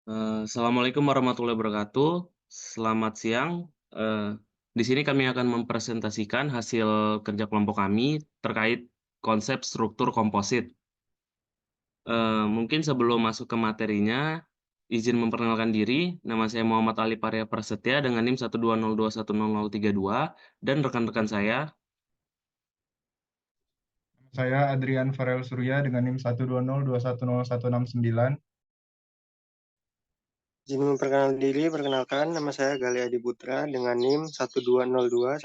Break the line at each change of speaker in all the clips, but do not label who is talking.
Assalamualaikum warahmatullahi wabarakatuh. Selamat siang. Di sini kami akan mempresentasikan hasil kerja kelompok kami terkait konsep struktur komposit. Mungkin sebelum masuk ke materinya, izin memperkenalkan diri. Nama saya Muhammad Ali Parya Prasetya dengan NIM 120210032 dan rekan-rekan saya.
Saya Adrian Farel Surya dengan NIM 120210169.
Izin memperkenalkan diri, perkenalkan nama saya Gali Adi Putra dengan NIM 120210080.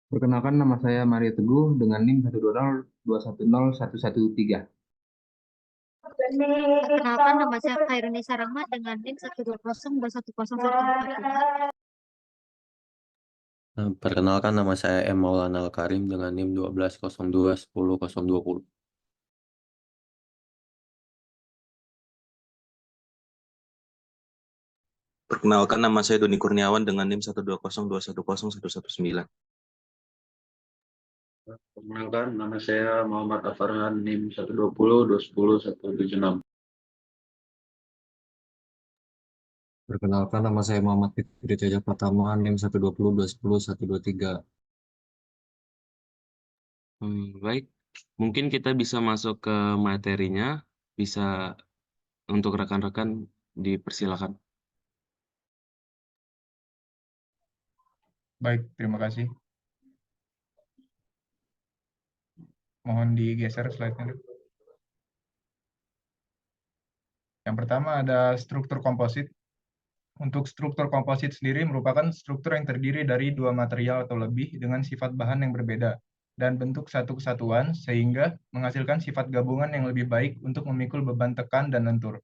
Perkenalkan nama saya Maria Teguh dengan NIM 120210113.
Perkenalkan, nama saya Khairunisa Rahmat dengan NIM 120210143.
Perkenalkan nama saya M. Maulana Al-Karim dengan NIM 12021020.
Perkenalkan nama saya Doni Kurniawan dengan NIM 120210119.
Perkenalkan, nama saya Muhammad Afarhan, NIM 120210176.
Perkenalkan, nama saya Muhammad Fitri Cajak Pratama, NIM 120210123.
Baik, mungkin kita bisa masuk ke materinya. Bisa untuk rekan-rekan dipersilakan.
Baik, terima kasih. Mohon digeser slide-nya. Yang pertama ada struktur komposit. Untuk struktur komposit sendiri merupakan struktur yang terdiri dari dua material atau lebih dengan sifat bahan yang berbeda dan bentuk satu kesatuan sehingga menghasilkan sifat gabungan yang lebih baik untuk memikul beban tekan dan lentur.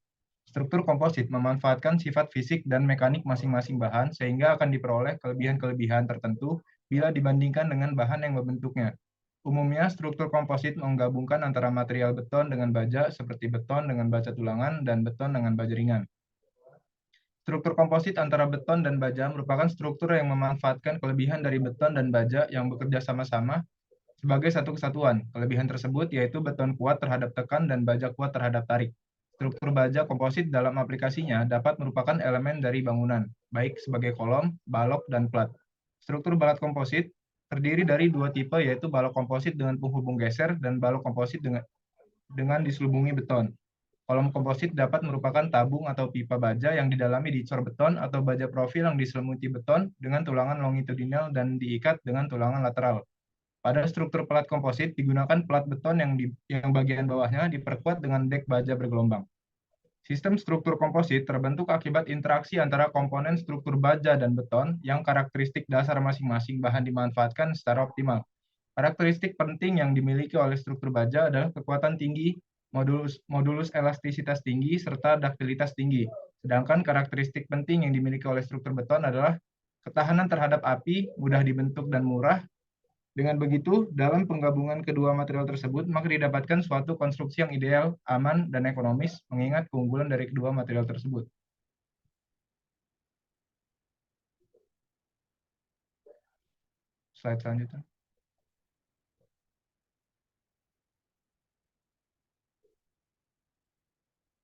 Struktur komposit memanfaatkan sifat fisik dan mekanik masing-masing bahan sehingga akan diperoleh kelebihan-kelebihan tertentu bila dibandingkan dengan bahan yang membentuknya. Umumnya, struktur komposit menggabungkan antara material beton dengan baja seperti beton dengan baja tulangan dan beton dengan baja ringan. Struktur komposit antara beton dan baja merupakan struktur yang memanfaatkan kelebihan dari beton dan baja yang bekerja sama-sama sebagai satu kesatuan. Kelebihan tersebut yaitu beton kuat terhadap tekan dan baja kuat terhadap tarik. Struktur baja komposit dalam aplikasinya dapat merupakan elemen dari bangunan, baik sebagai kolom, balok, dan plat. Struktur balat komposit terdiri dari dua tipe, yaitu balok komposit dengan penghubung geser dan balok komposit dengan diselubungi beton. Kolom komposit dapat merupakan tabung atau pipa baja yang didalami dicor beton atau baja profil yang diselimuti beton dengan tulangan longitudinal dan diikat dengan tulangan lateral. Pada struktur plat komposit digunakan plat beton yang bagian bawahnya diperkuat dengan dek baja bergelombang. Sistem struktur komposit terbentuk akibat interaksi antara komponen struktur baja dan beton yang karakteristik dasar masing-masing bahan dimanfaatkan secara optimal. Karakteristik penting yang dimiliki oleh struktur baja adalah kekuatan tinggi, modulus elastisitas tinggi, serta daktilitas tinggi. Sedangkan karakteristik penting yang dimiliki oleh struktur beton adalah ketahanan terhadap api, mudah dibentuk dan murah. Dengan begitu, dalam penggabungan kedua material tersebut, maka didapatkan suatu konstruksi yang ideal, aman, dan ekonomis, mengingat keunggulan dari kedua material tersebut. Slide selanjutnya.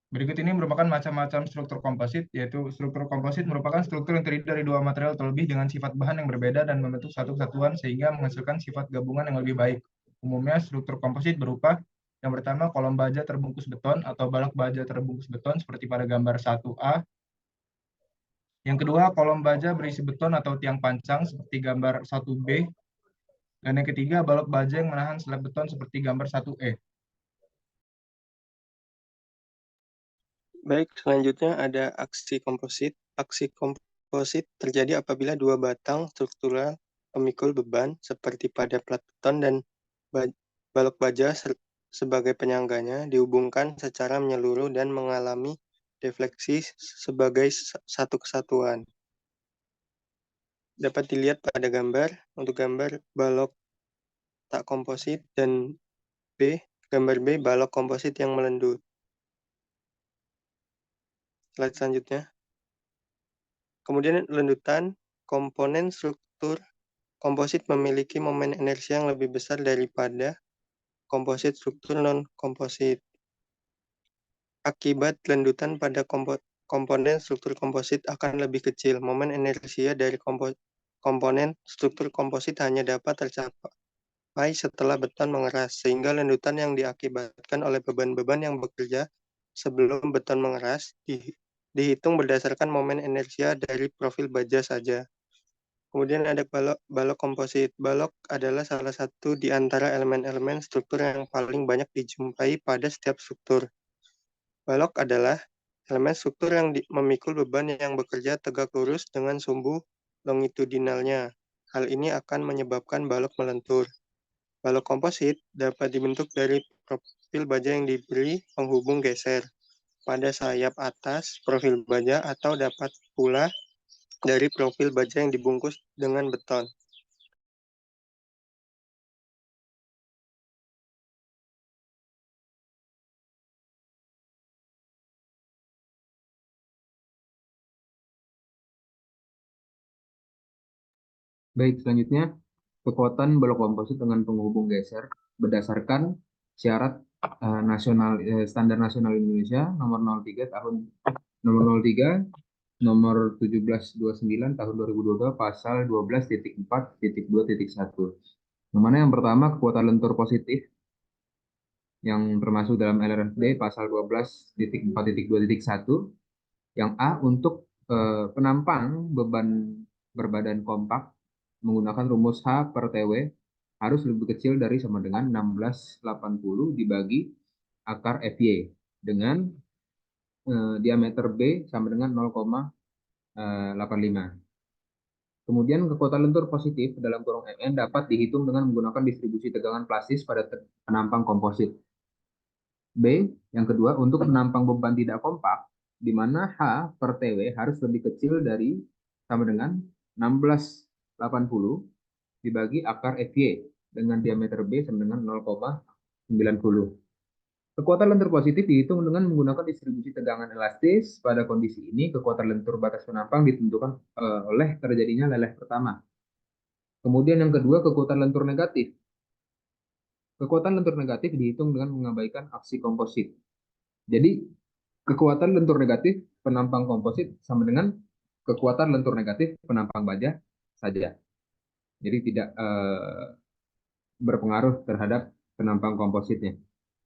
Berikut ini merupakan macam-macam struktur komposit, yaitu struktur komposit merupakan struktur yang terdiri dari dua material terlebih dengan sifat bahan yang berbeda dan membentuk satu kesatuan sehingga menghasilkan sifat gabungan yang lebih baik. Umumnya struktur komposit berupa yang pertama kolom baja terbungkus beton atau balok baja terbungkus beton seperti pada gambar 1A. Yang kedua, kolom baja berisi beton atau tiang pancang seperti gambar 1B. Dan yang ketiga, balok baja yang menahan slab beton seperti gambar 1E.
Baik, selanjutnya ada aksi komposit. Aksi komposit terjadi apabila dua batang struktural pemikul beban seperti pada plat beton dan balok baja sebagai penyangganya dihubungkan secara menyeluruh dan mengalami defleksi sebagai satu kesatuan. Dapat dilihat pada gambar, untuk gambar balok tak komposit dan gambar B balok komposit yang melendut. Slide selanjutnya. Kemudian lendutan komponen struktur komposit memiliki momen inersia yang lebih besar daripada komposit struktur non-komposit. Akibat lendutan pada komponen struktur komposit akan lebih kecil. Momen inersia dari komponen struktur komposit hanya dapat tercapai setelah beton mengeras, sehingga lendutan yang diakibatkan oleh beban-beban yang bekerja sebelum beton mengeras dihitung berdasarkan momen inersia dari profil baja saja. Kemudian ada balok komposit. Balok adalah salah satu di antara elemen-elemen struktur yang paling banyak dijumpai pada setiap struktur. Balok adalah elemen struktur yang memikul beban yang bekerja tegak lurus dengan sumbu longitudinalnya. Hal ini akan menyebabkan balok melentur. Balok komposit dapat dibentuk dari profil baja yang diberi penghubung geser pada sayap atas profil baja, atau dapat pula dari profil baja yang dibungkus dengan beton.
Baik, selanjutnya kekuatan balok komposit dengan penghubung geser berdasarkan syarat standar nasional Indonesia nomor 03 nomor 1729 tahun 2022 pasal 12.4.2.1. Yang mana yang pertama kekuatan lentur positif yang termasuk dalam LRFD pasal 12.4.2.1. Yang A untuk penampang beban berbadan kompak menggunakan rumus H per TW harus lebih kecil dari sama dengan 1680 dibagi akar FY dengan diameter B sama dengan 0,85. Kemudian kekuatan lentur positif dalam kurung MN dapat dihitung dengan menggunakan distribusi tegangan plastis pada penampang komposit. B, yang kedua, untuk penampang beban tidak kompak, di mana H per TW harus lebih kecil dari sama dengan 1680 dibagi akar FY dengan diameter B sama dengan 0,90. Kekuatan lentur positif dihitung dengan menggunakan distribusi tegangan elastis. Pada kondisi ini, kekuatan lentur batas penampang ditentukan oleh terjadinya leleh pertama. Kemudian yang kedua, kekuatan lentur negatif. Kekuatan lentur negatif dihitung dengan mengabaikan aksi komposit. Jadi, kekuatan lentur negatif penampang komposit sama dengan kekuatan lentur negatif penampang baja saja. Jadi tidak berpengaruh terhadap penampang kompositnya.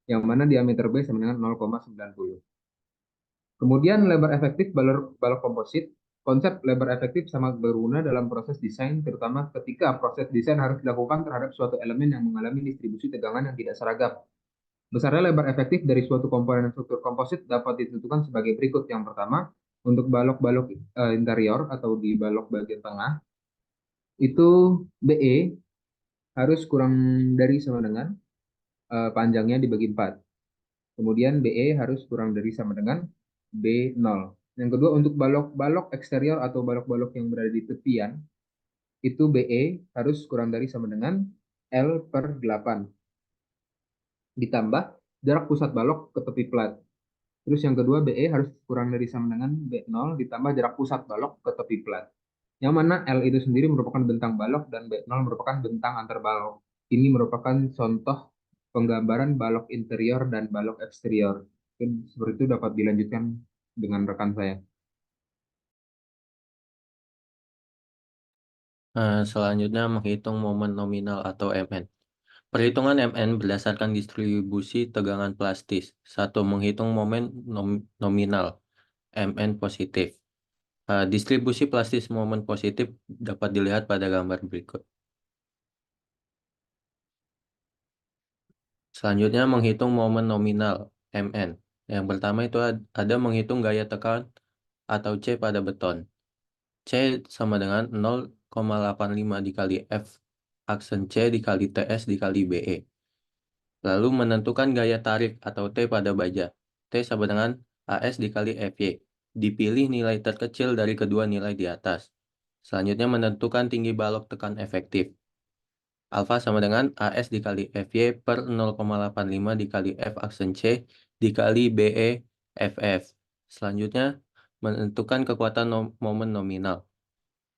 Yang mana diameter B sama dengan 0,90. Kemudian lebar efektif balok komposit. Konsep lebar efektif sangat berguna dalam proses desain, terutama ketika proses desain harus dilakukan terhadap suatu elemen yang mengalami distribusi tegangan yang tidak seragam. Besarnya lebar efektif dari suatu komponen struktur komposit dapat ditentukan sebagai berikut. Yang pertama, untuk balok-balok interior atau di balok bagian tengah, itu BE harus kurang dari sama dengan panjangnya dibagi 4. Kemudian BE harus kurang dari sama dengan B0. Yang kedua, untuk balok-balok eksterior atau balok-balok yang berada di tepian, itu BE harus kurang dari sama dengan L per 8. Ditambah jarak pusat balok ke tepi plat. Terus yang kedua, BE harus kurang dari sama dengan B0 ditambah jarak pusat balok ke tepi plat. Yang mana L itu sendiri merupakan bentang balok dan B0 merupakan bentang antar balok. Ini merupakan contoh penggambaran balok interior dan balok eksterior. Seperti itu dapat dilanjutkan dengan rekan saya.
Selanjutnya menghitung momen nominal atau MN. Perhitungan MN berdasarkan distribusi tegangan plastis. 1. Menghitung momen nominal MN positif. Distribusi plastis momen positif dapat dilihat pada gambar berikut. Selanjutnya menghitung momen nominal MN. Yang pertama itu ada menghitung gaya tekan atau C pada beton. C sama dengan 0,85 dikali F aksen C dikali TS dikali BE. Lalu menentukan gaya tarik atau T pada baja. T sama dengan AS dikali FY. Dipilih nilai terkecil dari kedua nilai di atas. Selanjutnya menentukan tinggi balok tekan efektif. Alfa sama dengan AS dikali FY per 0,85 dikali F aksen C dikali BE FF. Selanjutnya menentukan kekuatan momen nominal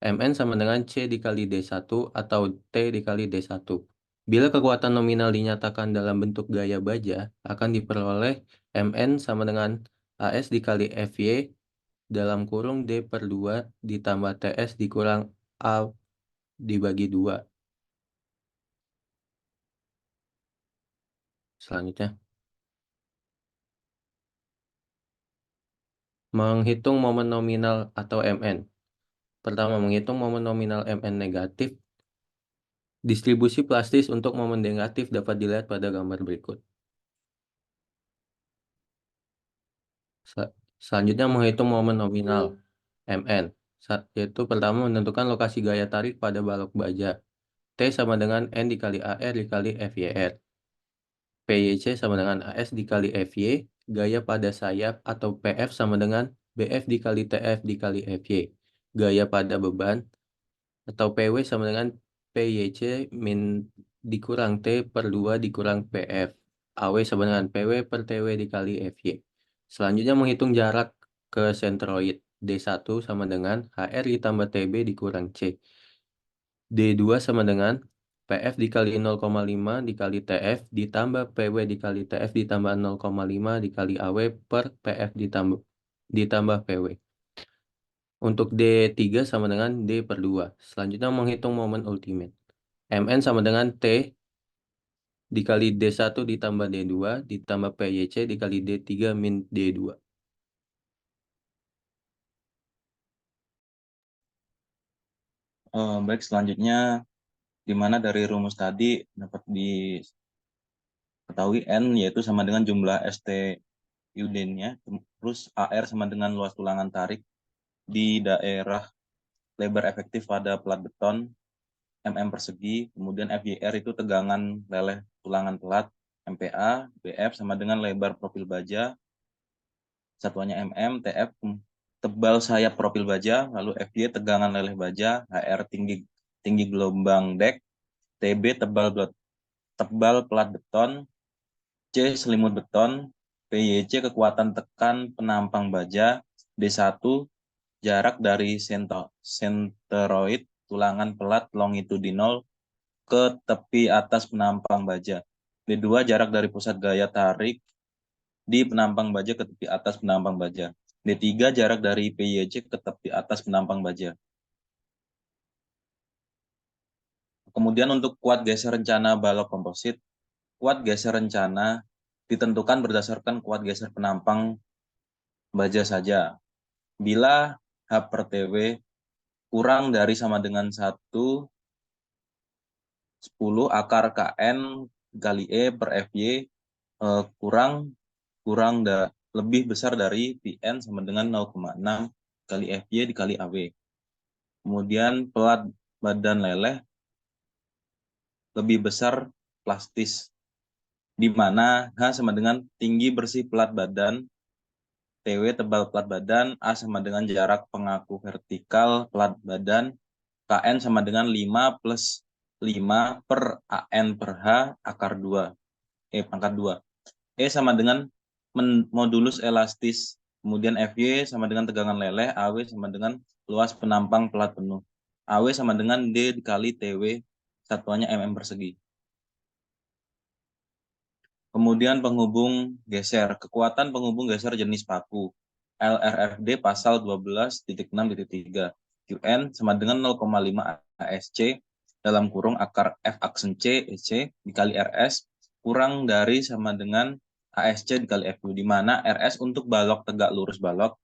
Mn sama dengan C dikali D1 atau T dikali D1. Bila kekuatan nominal dinyatakan dalam bentuk gaya baja, akan diperoleh Mn sama dengan AS dikali Fy dalam kurung D per 2 ditambah TS dikurang A dibagi 2. Selanjutnya, menghitung momen nominal atau Mn. Pertama, menghitung momen nominal Mn negatif. Distribusi plastis untuk momen negatif dapat dilihat pada gambar berikut. Selanjutnya, menghitung momen nominal Mn, yaitu pertama menentukan lokasi gaya tarik pada balok baja. T sama dengan N dikali AR dikali FYR. PYC sama dengan AS dikali FY, gaya pada sayap atau PF sama dengan BF dikali TF dikali FY. Gaya pada beban atau PW sama dengan PYC min dikurang T per 2 dikurang PF. AW sama dengan PW per TW dikali FY. Selanjutnya menghitung jarak ke sentroid. D1 sama dengan HR ditambah TB dikurang C. D2 sama dengan PF dikali 0,5 dikali TF ditambah PW dikali TF ditambah 0,5 dikali AW per PF ditambah PW. Untuk D3 sama dengan D per 2. Selanjutnya menghitung momen ultimate. Mn sama dengan T dikali D1 ditambah D2 ditambah PYC dikali D3 min D2.
Baik, selanjutnya di mana dari rumus tadi dapat diketahui N yaitu sama dengan jumlah ST Uden-nya, terus AR sama dengan luas tulangan tarik di daerah lebar efektif pada plat beton mm persegi, kemudian FYR itu tegangan leleh tulangan pelat MPa, BF sama dengan lebar profil baja, satuannya mm, TF tebal sayap profil baja, lalu FY tegangan leleh baja, HR tinggi gelombang dek, TB tebal plat beton, C selimut beton, PYC kekuatan tekan penampang baja, D1 jarak dari senteroid tulangan pelat longitudinal ke tepi atas penampang baja. D2 jarak dari pusat gaya tarik di penampang baja ke tepi atas penampang baja. D3 jarak dari PYC ke tepi atas penampang baja. Kemudian untuk kuat geser rencana balok komposit, kuat geser rencana ditentukan berdasarkan kuat geser penampang baja saja. Bila H per TW kurang dari sama dengan 1/10 akar KN kali E per FY lebih besar dari PN sama dengan 0,6 kali FY dikali AW. Kemudian pelat badan leleh lebih besar plastis, di mana H sama dengan tinggi bersih pelat badan, TW tebal pelat badan, A sama dengan jarak pengaku vertikal pelat badan, KN sama dengan 5 plus 5 per AN per H akar 2, pangkat 2. E sama dengan modulus elastis, kemudian FY sama dengan tegangan leleh, AW sama dengan luas penampang pelat penuh. AW sama dengan D dikali TW, satuannya mm persegi. Kemudian penghubung geser, kekuatan penghubung geser jenis paku. LRFD pasal 12.6.3. QN sama dengan 0,5 ASC dalam kurung akar F aksen C EC dikali RS kurang dari sama dengan ASC dikali FU, di mana RS untuk balok tegak lurus balok,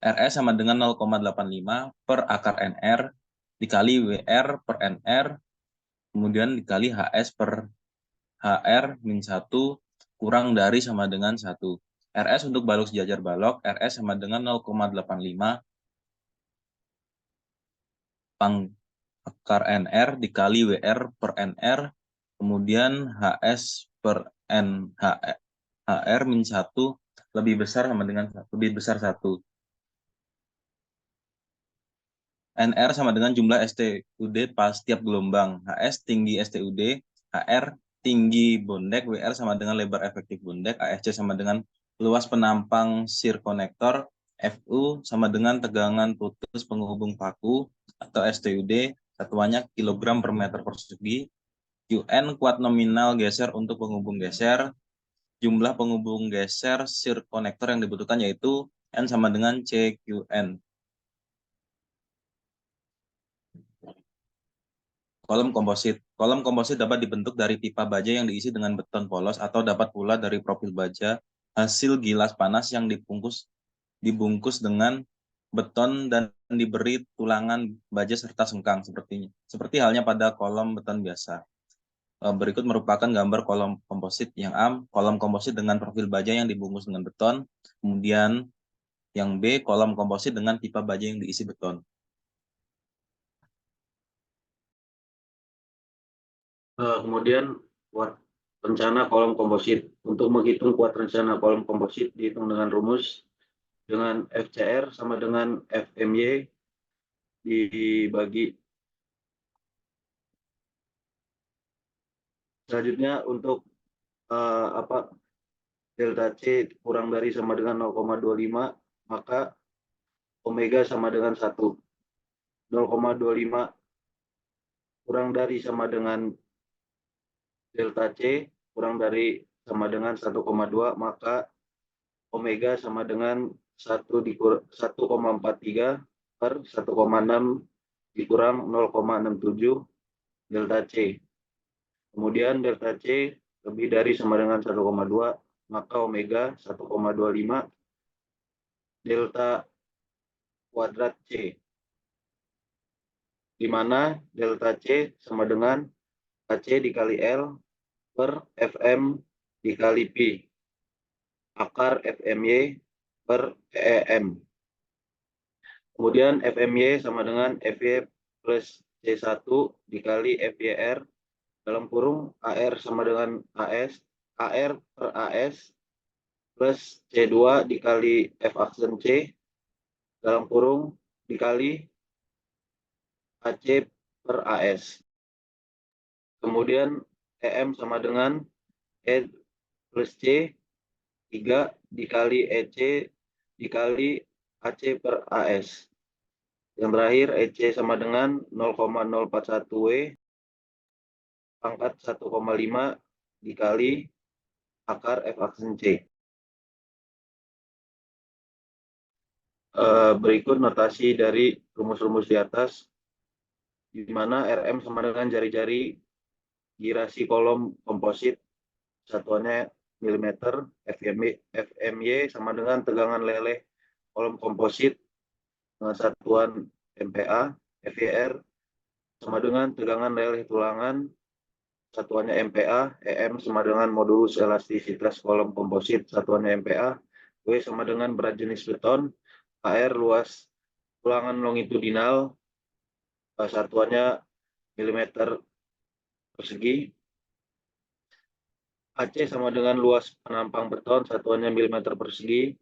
RS sama dengan 0,85 per akar NR dikali WR per NR, kemudian dikali HS per HR min 1 kurang dari sama dengan 1. RS untuk balok sejajar balok, RS sama dengan 0,85 akar NR dikali WR per NR, kemudian HS per HR min 1 lebih besar sama dengan lebih besar 1. NR sama dengan jumlah STUD pas tiap gelombang. HS tinggi STUD, HR tinggi bondek, WR sama dengan lebar efektif bondek, ASC sama dengan luas penampang sirkonektor, FU sama dengan tegangan putus penghubung paku, atau STUD, satuannya kilogram per meter persegi. QN kuat nominal geser untuk penghubung geser. Jumlah penghubung geser circ konektor yang dibutuhkan yaitu N sama dengan CQN. Kolom komposit. Kolom komposit dapat dibentuk dari pipa baja yang diisi dengan beton polos atau dapat pula dari profil baja hasil gilas panas yang dibungkus dengan beton dan diberi tulangan baja serta sengkang seperti halnya pada kolom beton biasa. Berikut merupakan gambar kolom komposit. Yang A, kolom komposit dengan profil baja yang dibungkus dengan beton. Kemudian yang B, kolom komposit dengan pipa baja yang diisi beton.
Kemudian kuat rencana kolom komposit. Untuk menghitung kuat rencana kolom komposit dihitung dengan rumus dengan FCR sama dengan FMY dibagi. Selanjutnya untuk delta C kurang dari sama dengan 0,25, maka omega sama dengan 1. 0,25 kurang dari sama dengan delta C kurang dari sama dengan 1,2, maka omega sama dengan 1,43 per 1,6 dikurang 0,67 delta C. Kemudian delta C lebih dari sama dengan 1,2, maka omega 1,25 delta kuadrat C, di mana delta C sama dengan AC dikali L per FM dikali Pi, akar FMY per EM. Kemudian FMY sama dengan FY plus C1 dikali FYR dalam kurung AR sama dengan AR per AS plus C2 dikali F aksen C dalam kurung dikali AC per AS. Kemudian EM sama dengan E plus C 3 dikali EC dikali AC per AS. Yang terakhir EC sama dengan 0,041 W pangkat 1,5 dikali akar F aksen C. Berikut notasi dari rumus-rumus di atas, di mana RM sama dengan jari-jari girasi kolom komposit, satuannya milimeter, FMY sama dengan tegangan leleh kolom komposit dengan satuan MPa, FYR sama dengan tegangan leleh tulangan, satuannya MPa, EM sama dengan modulus elastisitas kolom komposit, satuannya MPa, W sama dengan berat jenis beton, AR luas tulangan longitudinal, satuannya milimeter persegi, AC sama dengan luas penampang beton, satuannya milimeter persegi,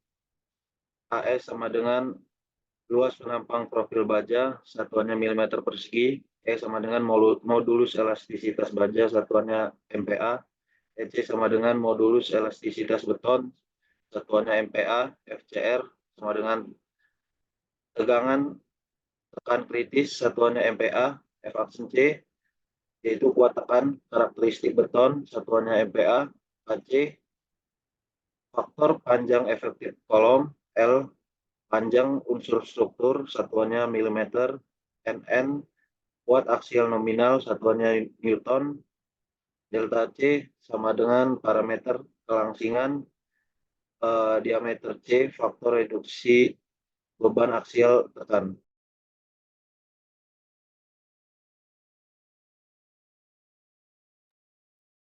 AS sama dengan luas penampang profil baja, satuannya milimeter persegi, E sama dengan modulus elastisitas baja, satuannya MPa, EC sama dengan modulus elastisitas beton, satuannya MPa, FCR sama dengan tegangan tekan kritis, satuannya MPa, F aksen C, yaitu kuat tekan karakteristik beton, satuannya MPa, AC, faktor panjang efektif kolom, L, panjang unsur struktur, satuannya milimeter, NN, kuat aksial nominal, satuannya Newton, delta C sama dengan parameter kelangsingan, diameter C, faktor reduksi beban aksial tekan.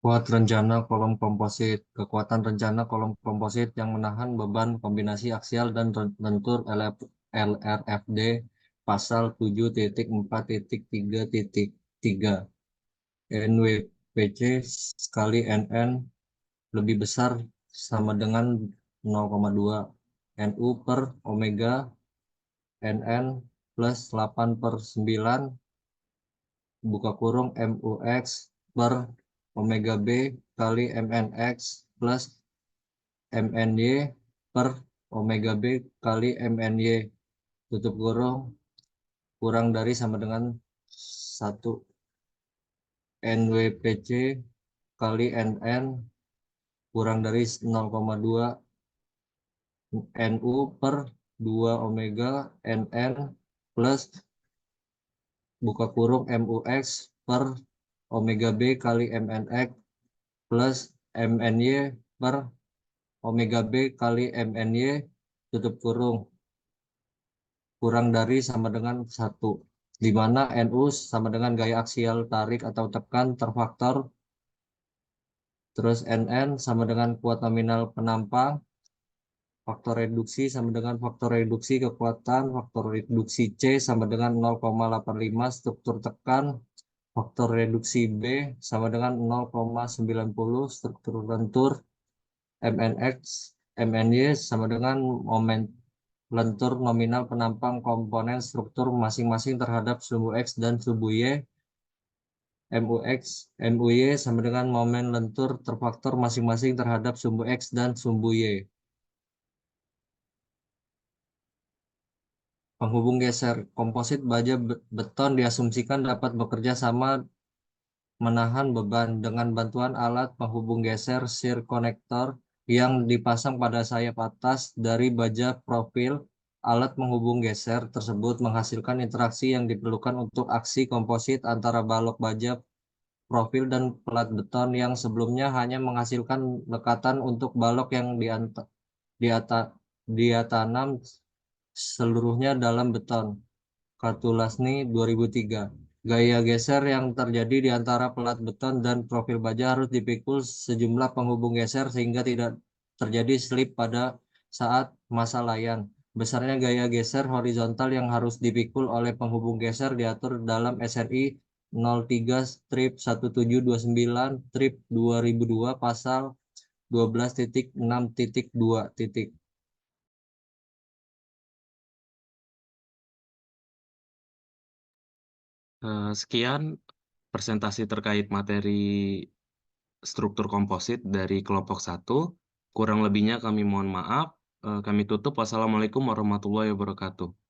Kuat rencana kolom komposit. Kekuatan rencana kolom komposit yang menahan beban kombinasi aksial dan lentur LRFD pasal 7.4.3.3 NWPC sekali NN lebih besar sama dengan 0,2 NU per omega NN plus 8/9 buka kurung MUX per omega B kali MNX plus MNY per omega B kali MNY tutup kurung kurang dari sama dengan 1 NWPC kali NN kurang dari 0,2 NU per 2 omega NN plus buka kurung MUX per omega B kali MNX plus MNY per omega B kali MNY tutup kurung kurang dari sama dengan 1, di mana NU sama dengan gaya aksial tarik atau tekan terfaktor, terus NN sama dengan kuat nominal penampang, faktor reduksi sama dengan faktor reduksi kekuatan, faktor reduksi C sama dengan 0,85 struktur tekan, faktor reduksi B sama dengan 0,90 struktur lentur, MNX, MNY sama dengan momen lentur nominal penampang komponen struktur masing-masing terhadap sumbu X dan sumbu Y, MUX, MUY sama dengan momen lentur terfaktor masing-masing terhadap sumbu X dan sumbu Y. Penghubung geser komposit baja beton diasumsikan dapat bekerja sama menahan beban dengan bantuan alat penghubung geser shear connector yang dipasang pada sayap atas dari baja profil. Alat penghubung geser tersebut menghasilkan interaksi yang diperlukan untuk aksi komposit antara balok baja profil dan pelat beton yang sebelumnya hanya menghasilkan lekatan untuk balok yang ditanam seluruhnya dalam beton. Katulasni 2003. Gaya geser yang terjadi di antara pelat beton dan profil baja harus dipikul sejumlah penghubung geser sehingga tidak terjadi slip pada saat masa layan. Besarnya gaya geser horizontal yang harus dipikul oleh penghubung geser diatur dalam SRI 03-1729-2002 pasal 12.6.2.
Sekian presentasi terkait materi struktur komposit dari kelompok 1. Kurang lebihnya kami mohon maaf. Kami tutup. Wassalamualaikum warahmatullahi wabarakatuh.